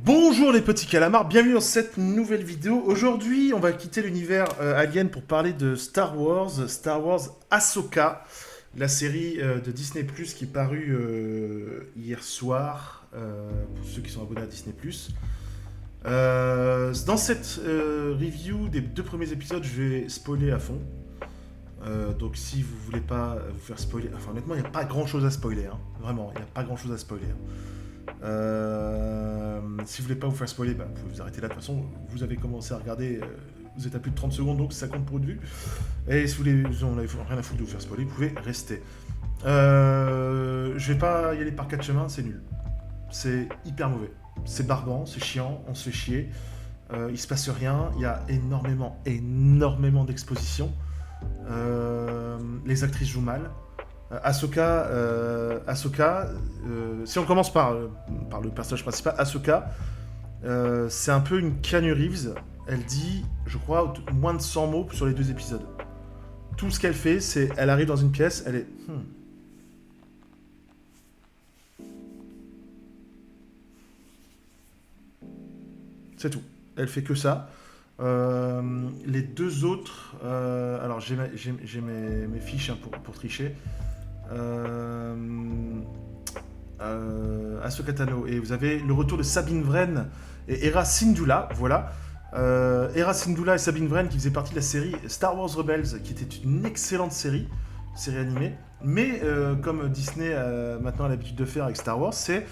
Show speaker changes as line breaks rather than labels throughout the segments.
Bonjour les petits calamars, bienvenue dans cette nouvelle vidéo. Aujourd'hui, on va quitter l'univers Alien pour parler de Star Wars Ahsoka, la série de Disney+, qui est parue hier soir, pour ceux qui sont abonnés à Disney+. Dans cette review des 2 premiers épisodes, je vais spoiler à fond. Donc si vous voulez pas vous faire spoiler, enfin honnêtement, il n'y a pas grand chose à spoiler, hein. Vraiment, il n'y a pas grand chose à spoiler. Si vous voulez pas vous faire spoiler, vous pouvez vous arrêter là. De toute façon, vous avez commencé à regarder, vous êtes à plus de 30 secondes, donc ça compte pour une vue. Et si vous n'avez rien à foutre de vous faire spoiler, vous pouvez rester. Je vais pas y aller par 4 chemins, c'est nul. C'est hyper mauvais. C'est barbant, c'est chiant, on se fait chier. Il se passe rien, il y a énormément d'exposition. Les actrices jouent mal. Ahsoka, si on commence par le personnage principal, Ahsoka, c'est un peu une Keanu Reeves. Elle dit, je crois, moins de 100 mots sur les 2 épisodes. Tout ce qu'elle fait, c'est, elle arrive dans une pièce, elle est... C'est tout. Elle fait que ça. Les 2 autres... alors, j'ai mes fiches hein, pour tricher. Ahsoka Tano. Et vous avez le retour de Sabine Wren et Hera Syndulla. Voilà. Hera Syndulla et Sabine Wren qui faisaient partie de la série Star Wars Rebels, qui était une excellente série animée. Mais comme Disney a maintenant l'habitude de faire avec Star Wars, c'est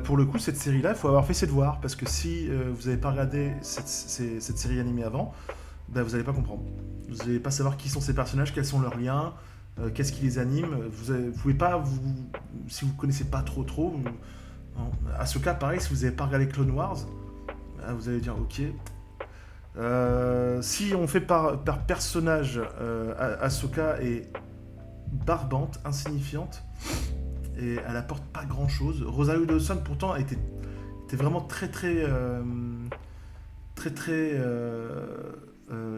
pour le coup cette série-là, il faut avoir fait ses devoirs. Parce que si vous n'avez pas regardé cette série animée avant, vous n'allez pas comprendre. Vous n'allez pas savoir qui sont ces personnages, quels sont leurs liens. Qu'est-ce qui les anime. Vous pouvez pas, si vous connaissez pas trop, Ahsoka, pareil, si vous n'avez pas regardé Clone Wars, vous allez dire ok. Si on fait par personnage, Ahsoka est barbante, insignifiante, et elle apporte pas grand-chose. Rosario Dawson, pourtant, était vraiment très...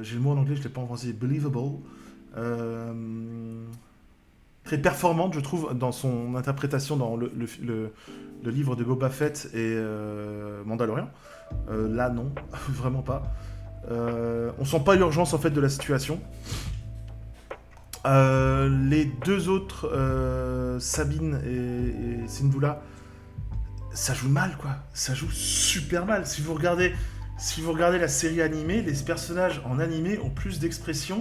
j'ai le mot en anglais, je l'ai pas en français, believable. Très performante, je trouve, dans son interprétation dans le livre de Boba Fett et Mandalorian. Là, non, vraiment pas. On sent pas l'urgence en fait de la situation. Les 2 autres, Sabine et Syndulla, ça joue mal, quoi. Ça joue super mal. Si vous regardez la série animée, les personnages en animé ont plus d'expression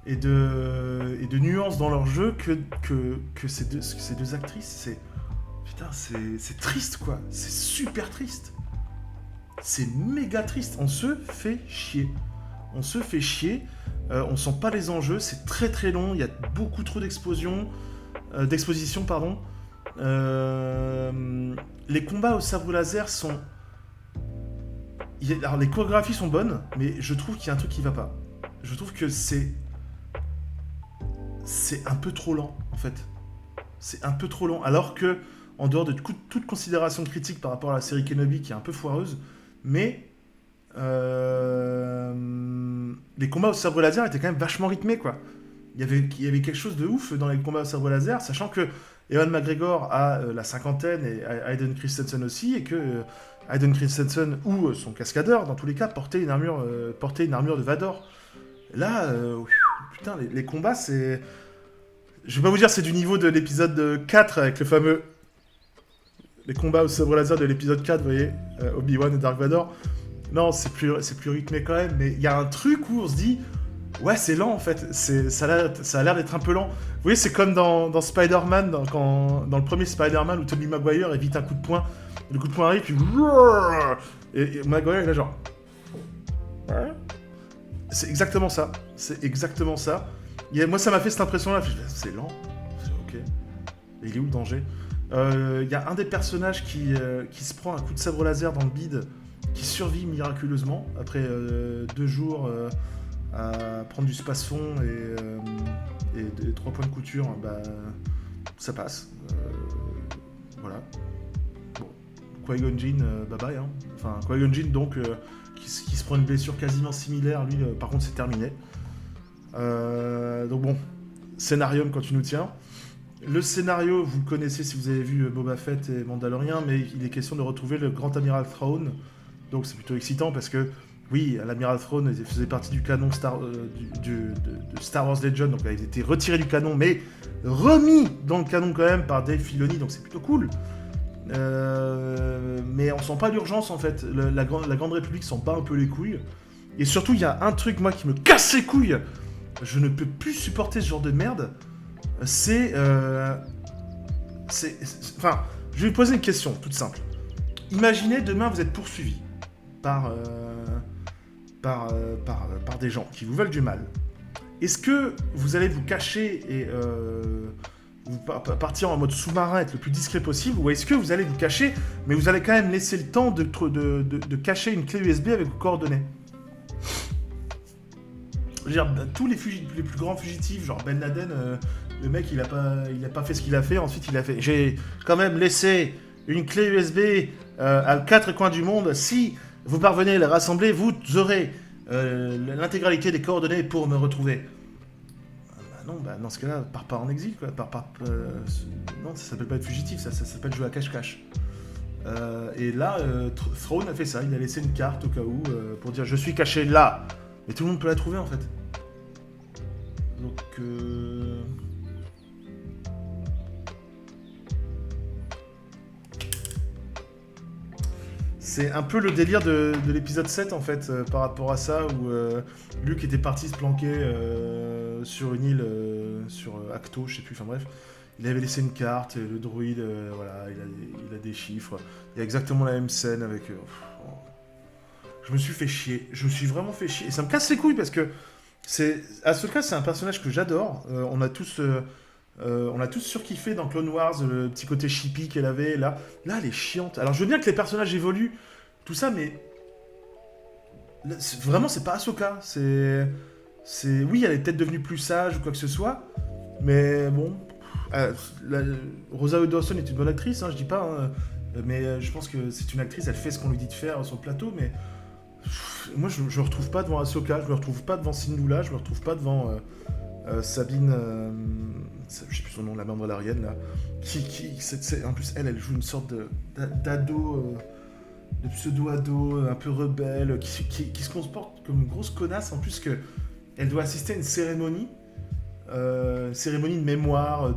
et de nuances dans leur jeu que ces deux actrices. C'est triste, quoi. C'est super triste. C'est méga triste. On se fait chier. On sent pas les enjeux. C'est très long. Il y a beaucoup trop d'exposition. Les combats au sabre laser sont... Alors, les chorégraphies sont bonnes, mais je trouve qu'il y a un truc qui va pas. Je trouve que c'est un peu trop lent, en fait. C'est un peu trop lent. Alors que, en dehors de toute considération critique par rapport à la série Kenobi, qui est un peu foireuse, mais les combats au sabre laser étaient quand même vachement rythmés, quoi. Il y avait quelque chose de ouf dans les combats au sabre laser, sachant que Ewan McGregor a la cinquantaine et Hayden Christensen aussi, et que Hayden Christensen ou son cascadeur, dans tous les cas, portait une armure de Vador. Là, putain, les combats, c'est... Je vais pas vous dire c'est du niveau de l'épisode 4 avec le fameux... Les combats au sabre laser de l'épisode 4, vous voyez, Obi-Wan et Dark Vador. Non, c'est plus rythmé quand même, mais il y a un truc où on se dit... Ouais, c'est lent en fait, ça a l'air d'être un peu lent. Vous voyez, c'est comme dans Spider-Man, dans le premier Spider-Man où Tobey Maguire évite un coup de poing. Le coup de poing arrive, puis... Et Maguire, il est genre... Ouais. C'est exactement ça. Moi, ça m'a fait cette impression-là. C'est lent. Ok. Et il est où le danger ? Il y a un des personnages qui se prend un coup de sabre laser dans le bide, qui survit miraculeusement après 2 jours à prendre du space-fond et 3 points de couture. Ça passe. Voilà. Bon. Qui-Gon Jinn, bye bye. Hein. Enfin, Qui-Gon Jinn, donc... qui se prend une blessure quasiment similaire, lui par contre c'est terminé. Donc bon, scénarium quand tu nous tiens. Le scénario, vous le connaissez si vous avez vu Boba Fett et Mandalorian, mais il est question de retrouver le grand amiral Thrawn. Donc c'est plutôt excitant parce que, oui, l'amiral Thrawn faisait partie du canon de Star Wars Legend, donc il a été retiré du canon, mais remis dans le canon quand même par Dave Filoni, donc c'est plutôt cool. Mais on sent pas l'urgence en fait. La Grande République sent pas un peu les couilles. Et surtout, il y a un truc, moi, qui me casse les couilles. Je ne peux plus supporter ce genre de merde. Enfin, je vais vous poser une question toute simple. Imaginez demain vous êtes poursuivi par des gens qui vous veulent du mal. Est-ce que vous allez vous cacher et partir en mode sous-marin, être le plus discret possible, ou est-ce que vous allez vous cacher, mais vous allez quand même laisser le temps de cacher une clé USB avec vos coordonnées? Je veux dire, tous les plus grands fugitifs, genre Ben Laden, le mec il a pas fait ce qu'il a fait, ensuite il a fait. J'ai quand même laissé une clé USB à 4 coins du monde. Si vous parvenez à les rassembler, vous aurez l'intégralité des coordonnées pour me retrouver. Non, dans ce cas-là, pars pas en exil, quoi. Non, ça s'appelle pas être fugitif, ça s'appelle jouer à cache-cache. Et là, Thrawn a fait ça, il a laissé une carte au cas où pour dire je suis caché là. Mais tout le monde peut la trouver en fait. Donc c'est un peu le délire de l'épisode 7 en fait, par rapport à ça, où Luke était parti se planquer sur une île, sur Acto, je sais plus, enfin bref. Il avait laissé une carte, le druide, voilà, il a des chiffres. Il y a exactement la même scène avec... Je me suis fait chier, je me suis vraiment fait chier. Et ça me casse les couilles parce que Ahsoka, c'est un personnage que j'adore. On a tous surkiffé dans Clone Wars, le petit côté chippy qu'elle avait. Là, elle est chiante. Alors je veux bien que les personnages évoluent, tout ça, mais là, vraiment, c'est pas Ahsoka. Oui, elle est peut-être devenue plus sage ou quoi que ce soit, mais bon. Rosario Dawson est une bonne actrice, hein, je dis pas, hein, mais je pense que c'est une actrice, elle fait ce qu'on lui dit de faire sur le plateau, mais moi je me retrouve pas devant Ahsoka, je me retrouve pas devant Syndulla, je me retrouve pas devant Sabine, je sais plus son nom, la Mandalorienne là, en plus elle joue une sorte d'ado, de pseudo-ado, un peu rebelle, qui se comporte comme une grosse connasse, en plus que elle doit assister à une cérémonie de mémoire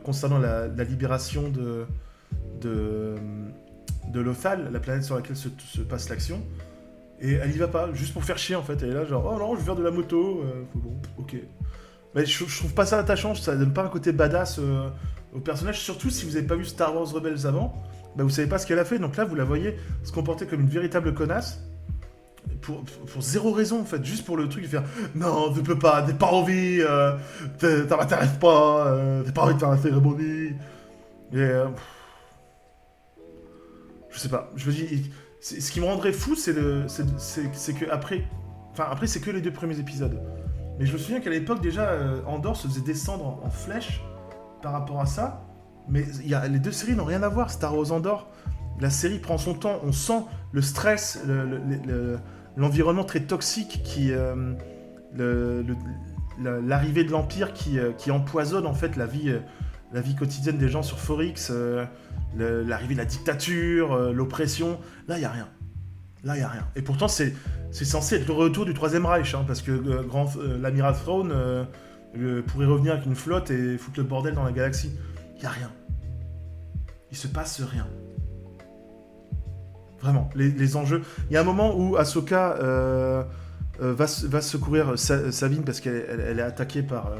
concernant la libération de Lothal, la planète sur laquelle se passe l'action. Et elle y va pas, juste pour faire chier en fait. Elle est là genre, oh non, je vais faire de la moto. Bon, ok. Mais je trouve pas ça attachant, ça donne pas un côté badass au personnage, surtout si vous avez pas vu Star Wars Rebels avant. Bah vous savez pas ce qu'elle a fait, donc là vous la voyez se comporter comme une véritable connasse. Pour zéro raison en fait, juste pour le truc de faire non, tu peux pas, t'es pas envie, ça m'intéresse pas, t'es pas envie de faire la cérémonie. Et je sais pas, je me dis, ce qui me rendrait fou, c'est que après c'est que les 2 premiers épisodes. Mais je me souviens qu'à l'époque déjà, Andor se faisait descendre en flèche par rapport à ça. Mais les 2 séries n'ont rien à voir. Star Wars Andor, la série prend son temps, on sent le stress, l'environnement très toxique l'arrivée de l'Empire qui empoisonne en fait la vie quotidienne des gens sur Phorix, l'arrivée de la dictature, l'oppression. Là, il n'y a rien. Et pourtant, c'est censé être le retour du Troisième Reich, hein, parce que l'amiral Thrawn pourrait revenir avec une flotte et foutre le bordel dans la galaxie. Il n'y a rien. Il se passe rien. Vraiment, les enjeux. Il y a un moment où Ahsoka va secourir Sabine parce qu'elle est attaquée par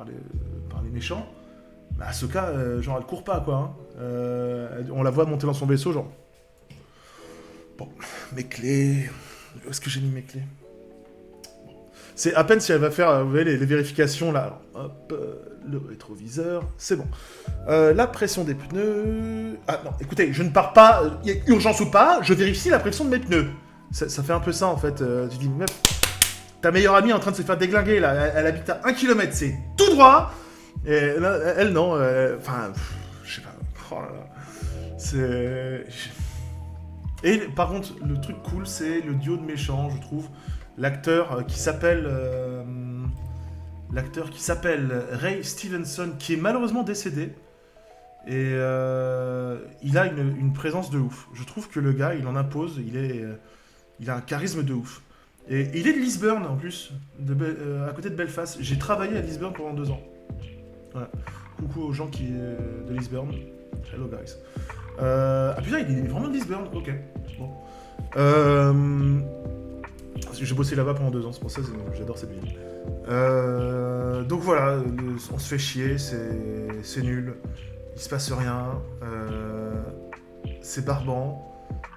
les méchants. Bah, Ahsoka, genre, elle court pas, quoi. Hein. On la voit monter dans son vaisseau, genre. Bon, mes clés. Où est-ce que j'ai mis mes clés? Bon. C'est à peine si elle va faire, vous voyez, les vérifications, là. Alors, hop, le rétroviseur, c'est bon. La pression des pneus... Ah non, écoutez, je ne pars pas, y a urgence ou pas, je vérifie la pression de mes pneus. Ça fait un peu ça, en fait. Tu dis, meuf, ta meilleure amie est en train de se faire déglinguer, là. Elle habite à 1 km, c'est tout droit. Et là, elle, non. Enfin, je sais pas. Oh là là. C'est... Et par contre, le truc cool, c'est le duo de méchants, je trouve. L'acteur qui s'appelle... l'acteur qui s'appelle Ray Stevenson, qui est malheureusement décédé. Et il a une présence de ouf. Je trouve que le gars, il en impose, il a un charisme de ouf. Et il est de Lisburn en plus, à côté de Belfast. J'ai travaillé à Lisburn pendant 2 ans. Voilà. Coucou aux gens qui de Lisburn. Hello guys. Ah putain, il est vraiment de Lisburn. Ok. Bon. J'ai bossé là-bas pendant 2 ans, c'est pour ça que j'adore cette ville. Donc voilà, on se fait chier, c'est nul. Il se passe rien. C'est barbant.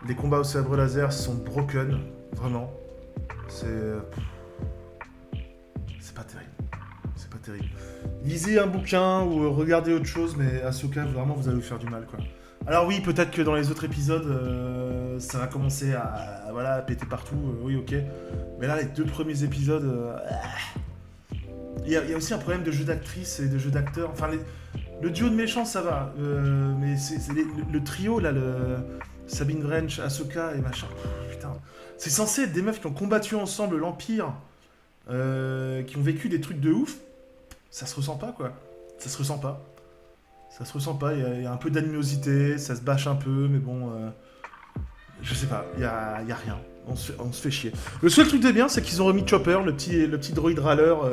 Les combats au sabre laser sont broken, vraiment. C'est pas terrible. C'est pas terrible. Lisez un bouquin ou regardez autre chose, mais Ahsoka, vraiment, vous allez vous faire du mal, quoi. Alors oui, peut-être que dans les autres épisodes, ça va commencer à péter partout. Oui, ok. Mais là, les 2 premiers épisodes, il y a aussi un problème de jeu d'actrice et de jeu d'acteur. Enfin, le duo de méchants, ça va. Mais c'est le trio, là, Sabine Wrench, Ahsoka et machin. Putain. C'est censé être des meufs qui ont combattu ensemble l'Empire, qui ont vécu des trucs de ouf. Ça se ressent pas, quoi. Ça se ressent pas. Ça se ressent pas. Il y a un peu d'animosité, ça se bâche un peu, mais bon... je sais pas, il y a rien. On se fait chier. Le seul truc de bien, c'est qu'ils ont remis Chopper, le petit droïde râleur.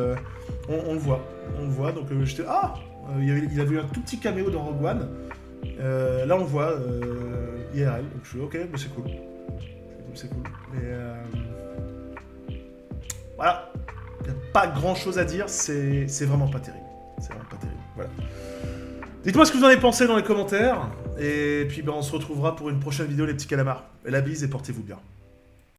On le voit. On le voit, donc j'étais... Ah il avait eu un tout petit caméo dans Rogue One. Là, on le voit, IRL. Donc je suis ok, mais c'est cool. C'est cool. Mais voilà. Il n'y a pas grand chose à dire, c'est vraiment pas terrible. C'est vraiment pas terrible. Voilà. Dites-moi ce que vous en avez pensé dans les commentaires. Et puis on se retrouvera pour une prochaine vidéo, les petits calamars. Et la bise et portez-vous bien.